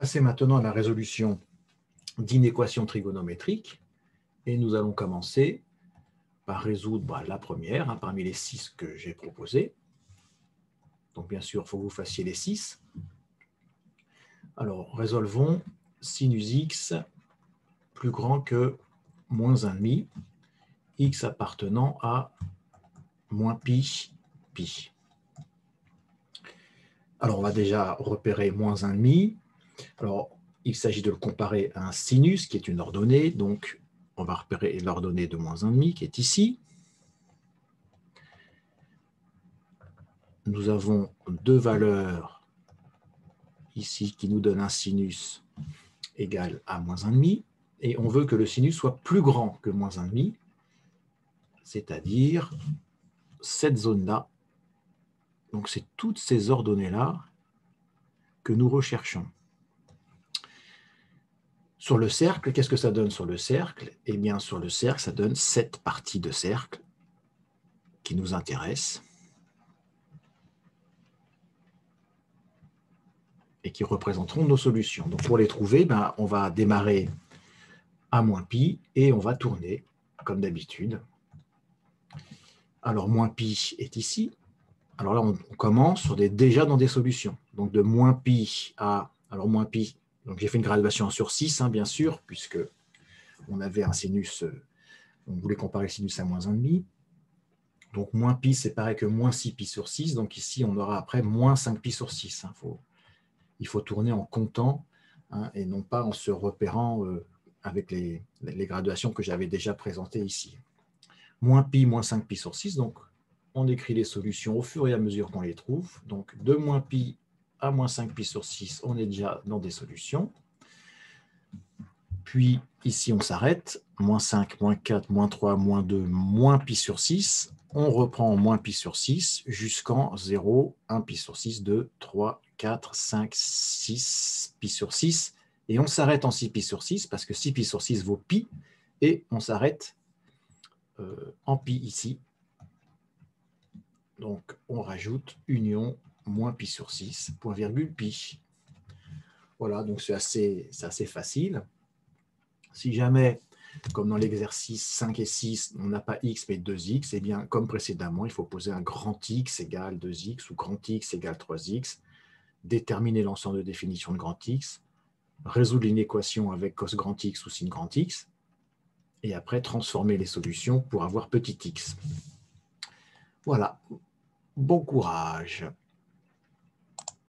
passer maintenant à la résolution d'inéquations trigonométriques et nous allons commencer par résoudre la première parmi les 6 que j'ai proposées. Donc bien sûr, il faut que vous fassiez les 6. Alors, résolvons sinus x plus grand que moins 1,5, x appartenant à moins pi, pi. Alors, on va déjà repérer moins 1,5. Alors, il s'agit de le comparer à un sinus qui est une ordonnée. Donc, on va repérer l'ordonnée de moins 1,5 qui est ici. Nous avons deux valeurs ici qui nous donnent un sinus égal à moins 1,5. Et on veut que le sinus soit plus grand que moins 1,5, c'est-à-dire cette zone-là. Donc, c'est toutes ces ordonnées-là que nous recherchons. Sur le cercle, qu'est-ce que ça donne sur le cercle? Eh bien, sur le cercle, ça donne cette partie de cercle qui nous intéresse et qui représenteront nos solutions. Donc, pour les trouver, on va démarrer à moins pi et on va tourner comme d'habitude. Alors, moins pi est ici. Alors là, on commence déjà dans des solutions. Donc, de moins pi à... Alors, moins pi, donc j'ai fait une graduation sur 6, bien sûr, puisque on avait un sinus, on voulait comparer le sinus à moins 1,5. Donc, moins pi, c'est pareil que moins 6 pi sur 6. Donc, ici, on aura après moins 5 pi sur 6. Il faut tourner en comptant et non pas en se repérant avec les graduations que j'avais déjà présentées ici. Moins pi, moins 5 pi sur 6. Donc, on écrit les solutions au fur et à mesure qu'on les trouve. Donc, de moins pi à moins 5 pi sur 6, on est déjà dans des solutions. Puis, ici, on s'arrête. Moins 5, moins 4, moins 3, moins 2, moins pi sur 6. On reprend moins pi sur 6 jusqu'en 0, 1 pi sur 6, 2, 3, 4, 5, 6 pi sur 6. Et on s'arrête en 6 pi sur 6 parce que 6 pi sur 6 vaut pi. Et on s'arrête en pi ici. Donc, on rajoute union moins pi sur 6, point virgule pi. Voilà, donc c'est assez facile. Si jamais, comme dans l'exercice 5 et 6, on n'a pas x mais 2x, eh bien, comme précédemment, il faut poser un grand X égale 2x ou grand X égale 3x, déterminer l'ensemble de définition de grand X, résoudre une équation avec cos grand X ou sin grand X, et après transformer les solutions pour avoir petit x. Voilà. Bon courage.